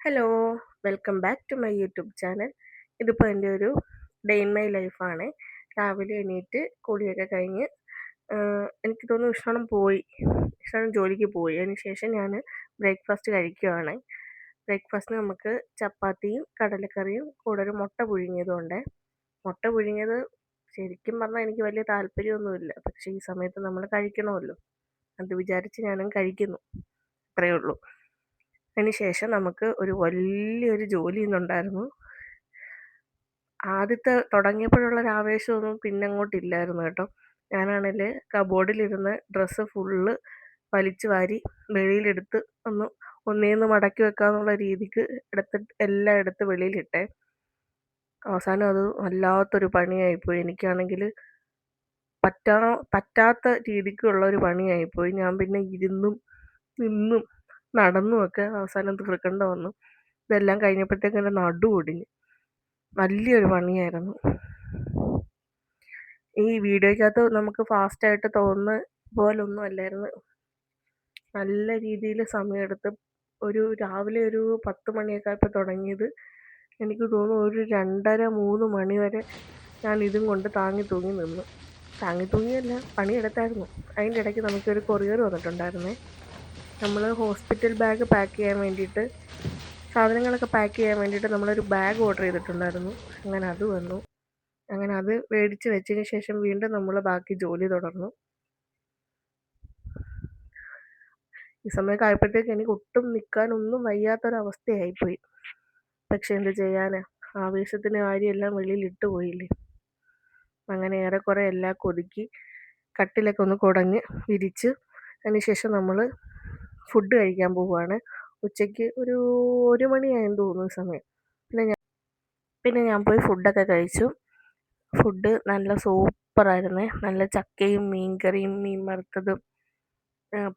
Hello, welcome back to my YouTube channel. ഇതിപ്പോൾ എൻ്റെ ഒരു ഡേ ഇൻ മൈ ലൈഫാണ്. രാവിലെ എണീറ്റ് കുളിയൊക്കെ കഴിഞ്ഞ് എനിക്ക് തോന്നുന്നു വിഷ്ണുണം ജോലിക്ക് പോയി. അതിന് ശേഷം ഞാൻ ബ്രേക്ക്ഫാസ്റ്റ് കഴിക്കുകയാണ്. ബ്രേക്ക്ഫാസ്റ്റിന് നമുക്ക് ചപ്പാത്തിയും കടലക്കറിയും കൂടെ ഒരു മുട്ട പുഴുങ്ങിയതും ഉണ്ട്. മുട്ട പുഴുങ്ങിയത് ശരിക്കും പറഞ്ഞാൽ എനിക്ക് വലിയ താല്പര്യമൊന്നുമില്ല, പക്ഷേ ഈ സമയത്ത് നമ്മൾ കഴിക്കണമല്ലോ, അത് വിചാരിച്ച് ഞാനും കഴിക്കുന്നു, അത്രയേ ഉള്ളൂ. അതിന് ശേഷം നമുക്ക് ഒരു വലിയൊരു ജോലി ഇന്നുണ്ടായിരുന്നു. ആദ്യത്തെ തുടങ്ങിയപ്പോഴുള്ളൊരു ആവേശമൊന്നും പിന്നെ അങ്ങോട്ടില്ലായിരുന്നു കേട്ടോ. ഞാനാണെങ്കിൽ കബോർഡിലിരുന്ന് ഡ്രസ്സ് ഫുള്ള് വലിച്ചു വാരി വെളിയിലെടുത്ത് ഒന്നേന്ന് മടക്കി വെക്കാന്നുള്ള രീതിക്ക് എല്ലാം എടുത്ത് വെളിയിലിട്ടേ. അവസാനം അത് വല്ലാത്തൊരു പണിയായിപ്പോയി. എനിക്കാണെങ്കിൽ പറ്റാത്ത രീതിക്കുള്ള ഒരു പണിയായിപ്പോയി. ഞാൻ പിന്നെ ഇരുന്നും നിന്നും നടന്നുമൊക്കെ അവസാനം തീർക്കേണ്ട വന്നു. ഇതെല്ലാം കഴിഞ്ഞപ്പോഴത്തേക്ക് എൻ്റെ നടു ഒടിഞ്ഞു. വലിയൊരു പണിയായിരുന്നു. ഈ വീഡിയോയ്ക്കകത്ത് നമുക്ക് ഫാസ്റ്റായിട്ട് തോന്നുന്ന പോലൊന്നും അല്ലായിരുന്നു. നല്ല രീതിയിൽ സമയമെടുത്ത് രാവിലെ ഒരു 10 മണിയൊക്കെ ആയപ്പോൾ തുടങ്ങിയത്, എനിക്ക് തോന്നുന്നു ഒരു 2:30-3 മണി വരെ ഞാൻ ഇതും കൊണ്ട് താങ്ങി തൂങ്ങി നിന്നു. താങ്ങി തൂങ്ങിയല്ല, പണിയെടുത്തായിരുന്നു. അതിൻ്റെ ഇടയ്ക്ക് നമുക്കൊരു കൊറിയർ വന്നിട്ടുണ്ടായിരുന്നേ. നമ്മൾ ഹോസ്പിറ്റൽ ബാഗ് പാക്ക് ചെയ്യാൻ വേണ്ടിയിട്ട്, സാധനങ്ങളൊക്കെ പാക്ക് ചെയ്യാൻ വേണ്ടിയിട്ട് നമ്മളൊരു ബാഗ് ഓർഡർ ചെയ്തിട്ടുണ്ടായിരുന്നു. അങ്ങനെ അത് വന്നു. അങ്ങനെ അത് മേടിച്ച് വെച്ചതിന് ശേഷം വീണ്ടും നമ്മൾ ബാക്കി ജോലി തുടർന്നു. ഈ സമയമൊക്കെ ആയപ്പോഴത്തേക്ക് എനിക്ക് ഒട്ടും നിൽക്കാനൊന്നും വയ്യാത്തൊരവസ്ഥയായിപ്പോയി. പക്ഷെ എന്ത് ചെയ്യാനാ, ആവേശത്തിന് കാര്യമെല്ലാം വെളിയിൽ ഇട്ട് പോയില്ലേ. അങ്ങനെ ഏറെക്കുറെ എല്ലാം ഒതുക്കി കട്ടിലൊക്കെ ഒന്ന് കുടഞ്ഞ് വിരിച്ച് അതിന് ശേഷം നമ്മൾ ഫുഡ് കഴിക്കാൻ പോവുകയാണ്. ഉച്ചയ്ക്ക് ഒരു 1 മണിയായെന്ന് തോന്നുന്നു സമയം. പിന്നെ ഞാൻ പോയി ഫുഡൊക്കെ കഴിച്ചു. ഫുഡ് നല്ല സൂപ്പറായിരുന്നേ. നല്ല ചക്കയും മീൻകറിയും മീൻ വറുത്തതും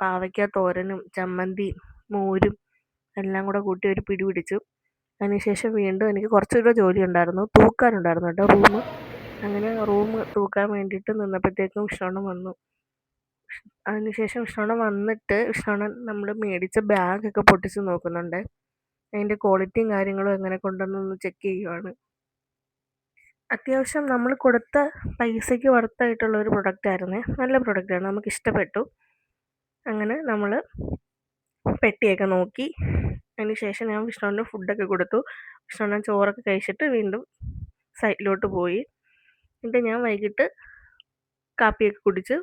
പാവയ്ക്ക തോരനും ചമ്മന്തിയും മോരും എല്ലാം കൂടെ കൂട്ടി ഒരു പിടി പിടിച്ചു. അതിനുശേഷം വീണ്ടും എനിക്ക് കുറച്ചുകൂടെ ജോലി ഉണ്ടായിരുന്നു, തൂക്കാനുണ്ടായിരുന്നു കേട്ടോ റൂം. അങ്ങനെ റൂം തൂക്കാൻ വേണ്ടിയിട്ട് നിന്നപ്പോഴത്തേക്കും വിഷ്ണുണം വന്നു. അതിനുശേഷം വിഷ്ണുണം വന്നിട്ട് നമ്മൾ മേടിച്ച ബാഗൊക്കെ പൊട്ടിച്ച് നോക്കുന്നുണ്ട്. അതിൻ്റെ ക്വാളിറ്റിയും കാര്യങ്ങളും എങ്ങനെ കൊണ്ടുവന്നൊന്ന് ചെക്ക് ചെയ്യുവാണ്. അത്യാവശ്യം നമ്മൾ കൊടുത്ത പൈസയ്ക്ക് വർത്തായിട്ടുള്ള ഒരു പ്രൊഡക്റ്റായിരുന്നേ. നല്ല പ്രൊഡക്റ്റാണ്, നമുക്ക് ഇഷ്ടപ്പെട്ടു. അങ്ങനെ നമ്മൾ പെട്ടിയൊക്കെ നോക്കി. അതിന് ശേഷം ഞാൻ വിഷ്ണുവിന് ഫുഡൊക്കെ കൊടുത്തു. വിഷ്ണുവിന് ചോറൊക്കെ കഴിച്ചിട്ട് വീണ്ടും സൈറ്റിലോട്ട് പോയി. എന്നിട്ട് ഞാൻ വൈകിട്ട് കാപ്പിയൊക്കെ കുടിച്ച്